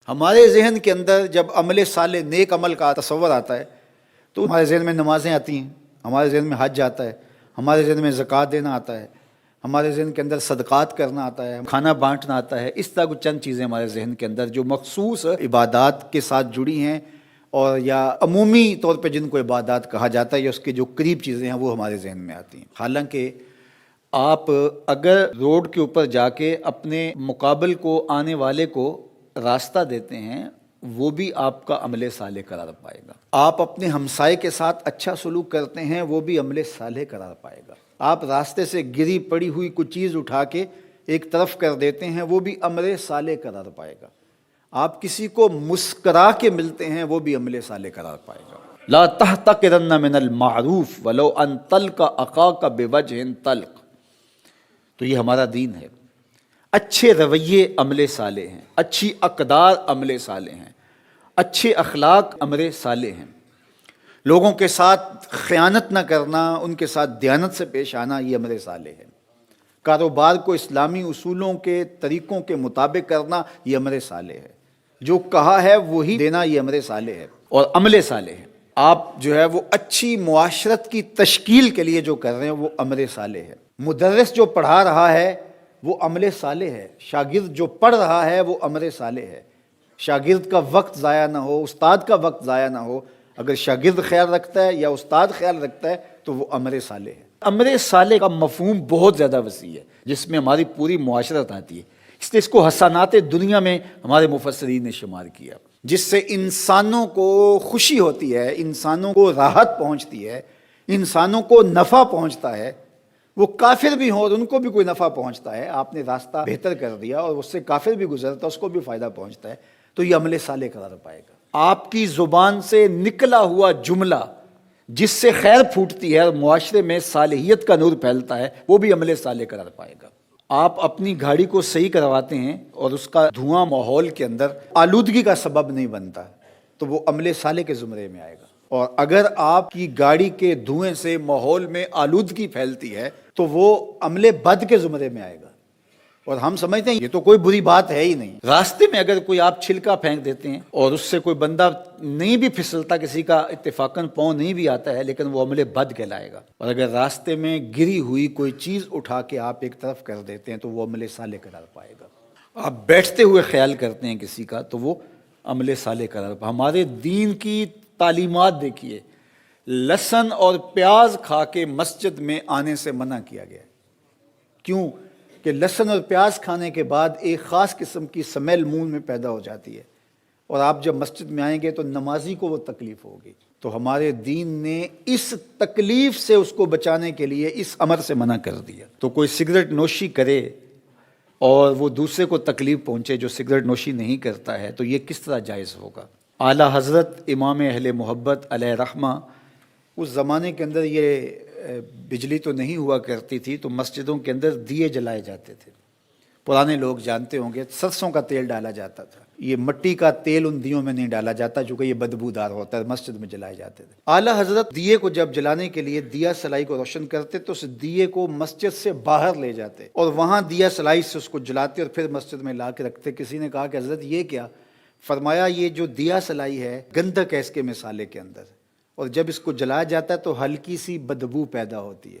ہمارے ذہن کے اندر جب عمل صالح نیک عمل کا تصور آتا ہے تو ہمارے ذہن میں نمازیں آتی ہیں، ہمارے ذہن میں حج آتا ہے، ہمارے ذہن میں زکوٰۃ دینا آتا ہے، ہمارے ذہن کے اندر صدقات کرنا آتا ہے، کھانا بانٹنا آتا ہے۔ اس طرح کچھ چند چیزیں ہمارے ذہن کے اندر جو مخصوص عبادات کے ساتھ جڑی ہیں اور یا عمومی طور پہ جن کو عبادات کہا جاتا ہے یا اس کے جو قریب چیزیں ہیں وہ ہمارے ذہن میں آتی ہیں۔ حالانکہ آپ اگر روڈ کے اوپر جا کے اپنے مقابل کو آنے والے کو راستہ دیتے ہیں وہ بھی آپ کا عمل صالح قرار پائے گا۔ آپ اپنے ہمسائے کے ساتھ اچھا سلوک کرتے ہیں وہ بھی عمل صالح قرار پائے گا۔ آپ راستے سے گری پڑی ہوئی کوئی چیز اٹھا کے ایک طرف کر دیتے ہیں وہ بھی عمل صالح قرار پائے گا۔ آپ کسی کو مسکرا کے ملتے ہیں وہ بھی عمل صالح قرار پائے گا۔ لا تحتقرن من المعروف ولو ان تلق اخاک بوجہ طلق، تو یہ ہمارا دین ہے۔ اچھے رویے عمل صالح ہیں، اچھی اقدار عمل صالح ہیں، اچھے اخلاق عمل صالح ہیں۔ لوگوں کے ساتھ خیانت نہ کرنا، ان کے ساتھ دیانت سے پیش آنا، یہ عمل صالح ہے۔ کاروبار کو اسلامی اصولوں کے طریقوں کے مطابق کرنا، یہ عمل صالح ہے۔ جو کہا ہے وہی دینا، یہ عمل صالح ہے اور عمل صالح ہے۔ آپ جو ہے وہ اچھی معاشرت کی تشکیل کے لیے جو کر رہے ہیں وہ عمل صالح ہے۔ مدرس جو پڑھا رہا ہے وہ عمل صالح ہے، شاگرد جو پڑھ رہا ہے وہ عمل صالح ہے۔ شاگرد کا وقت ضائع نہ ہو، استاد کا وقت ضائع نہ ہو۔ اگر شاگرد خیال رکھتا ہے یا استاد خیال رکھتا ہے تو وہ عمل صالح ہے۔ عمل صالح کا مفہوم بہت زیادہ وسیع ہے جس میں ہماری پوری معاشرت آتی ہے، اس لیے اس کو حسنات دنیا میں ہمارے مفسرین نے شمار کیا، جس سے انسانوں کو خوشی ہوتی ہے، انسانوں کو راحت پہنچتی ہے، انسانوں کو نفع پہنچتا ہے۔ وہ کافر بھی ہوں اور ان کو بھی کوئی نفع پہنچتا ہے، آپ نے راستہ بہتر کر دیا اور اس سے کافر بھی گزرتا ہے، اس کو بھی فائدہ پہنچتا ہے، تو یہ عمل صالح قرار پائے گا۔ آپ کی زبان سے نکلا ہوا جملہ جس سے خیر پھوٹتی ہے اور معاشرے میں صالحیت کا نور پھیلتا ہے وہ بھی عمل صالح قرار پائے گا۔ آپ اپنی گاڑی کو صحیح کرواتے ہیں اور اس کا دھواں ماحول کے اندر آلودگی کا سبب نہیں بنتا تو وہ عمل صالح کے زمرے میں آئے گا۔ اور اگر آپ کی گاڑی کے دھوئیں سے ماحول میں آلودگی پھیلتی ہے تو وہ عمل بد کے زمرے میں آئے گا۔ اور ہم سمجھتے ہیں یہ تو کوئی بری بات ہے ہی نہیں۔ راستے میں اگر کوئی آپ چھلکا پھینک دیتے ہیں اور اس سے کوئی بندہ نہیں بھی پھسلتا، کسی کا اتفاقاً پاؤں نہیں بھی آتا ہے، لیکن وہ عمل بد کہلائے گا۔ اور اگر راستے میں گری ہوئی کوئی چیز اٹھا کے آپ ایک طرف کر دیتے ہیں تو وہ عمل صالح قرار پائے گا۔ آپ بیٹھتے ہوئے خیال کرتے ہیں کسی کا تو وہ عمل صالح قرار پائے گا۔ ہمارے دین کی تعلیمات دیکھیے، لہسن اور پیاز کھا کے مسجد میں آنے سے منع کیا گیا۔ کیوں؟ کہ لہسن اور پیاز کھانے کے بعد ایک خاص قسم کی سمیل منہ میں پیدا ہو جاتی ہے اور آپ جب مسجد میں آئیں گے تو نمازی کو وہ تکلیف ہوگی۔ تو ہمارے دین نے اس تکلیف سے اس کو بچانے کے لیے اس امر سے منع کر دیا۔ تو کوئی سگریٹ نوشی کرے اور وہ دوسرے کو تکلیف پہنچے جو سگریٹ نوشی نہیں کرتا ہے تو یہ کس طرح جائز ہوگا؟ اعلیٰ حضرت امام اہل محبت علیہ رحمہ، اس زمانے کے اندر یہ بجلی تو نہیں ہوا کرتی تھی تو مسجدوں کے اندر دیے جلائے جاتے تھے۔ پرانے لوگ جانتے ہوں گے سرسوں کا تیل ڈالا جاتا تھا، یہ مٹی کا تیل ان دیوں میں نہیں ڈالا جاتا چونکہ یہ بدبودار ہوتا ہے، مسجد میں جلائے جاتے تھے۔ اعلیٰ حضرت دیے کو جب جلانے کے لیے دیا سلائی کو روشن کرتے تو اس دیے کو مسجد سے باہر لے جاتے اور وہاں دیا سلائی سے اس کو جلاتے اور پھر مسجد میں لا کے رکھتے۔ کسی نے کہا کہ حضرت یہ کیا؟ فرمایا یہ جو دیا سلائی ہے گندھک ہے اس کے مسالے کے اندر، اور جب اس کو جلایا جاتا ہے تو ہلکی سی بدبو پیدا ہوتی ہے۔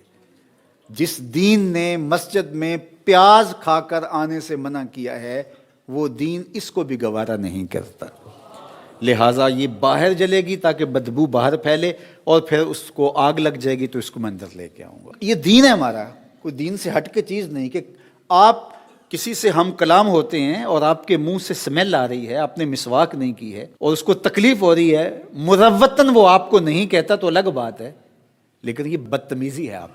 جس دین نے مسجد میں پیاز کھا کر آنے سے منع کیا ہے وہ دین اس کو بھی گوارا نہیں کرتا، لہٰذا یہ باہر جلے گی تاکہ بدبو باہر پھیلے اور پھر اس کو آگ لگ جائے گی تو اس کو میں اندر لے کے آؤں گا۔ یہ دین ہے ہمارا، کوئی دین سے ہٹ کے چیز نہیں کہ آپ کسی سے ہم کلام ہوتے ہیں اور آپ کے منہ سے سمیل آ رہی ہے، آپ نے مسواک نہیں کی ہے اور اس کو تکلیف ہو رہی ہے، مروتاً وہ آپ کو نہیں کہتا تو الگ بات ہے، لیکن یہ بدتمیزی ہے۔ آپ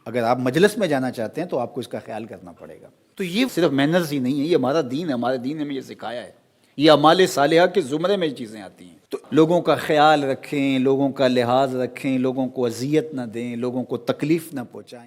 اگر آپ مجلس میں جانا چاہتے ہیں تو آپ کو اس کا خیال کرنا پڑے گا۔ تو یہ صرف مینرز ہی نہیں ہے، یہ ہمارا دین ہے، ہمارے دین نے ہمیں یہ سکھایا ہے، یہ اعمال صالحہ کے زمرے میں یہ چیزیں آتی ہیں۔ تو لوگوں کا خیال رکھیں، لوگوں کا لحاظ رکھیں، لوگوں کو اذیت نہ دیں، لوگوں کو تکلیف نہ پہنچائیں۔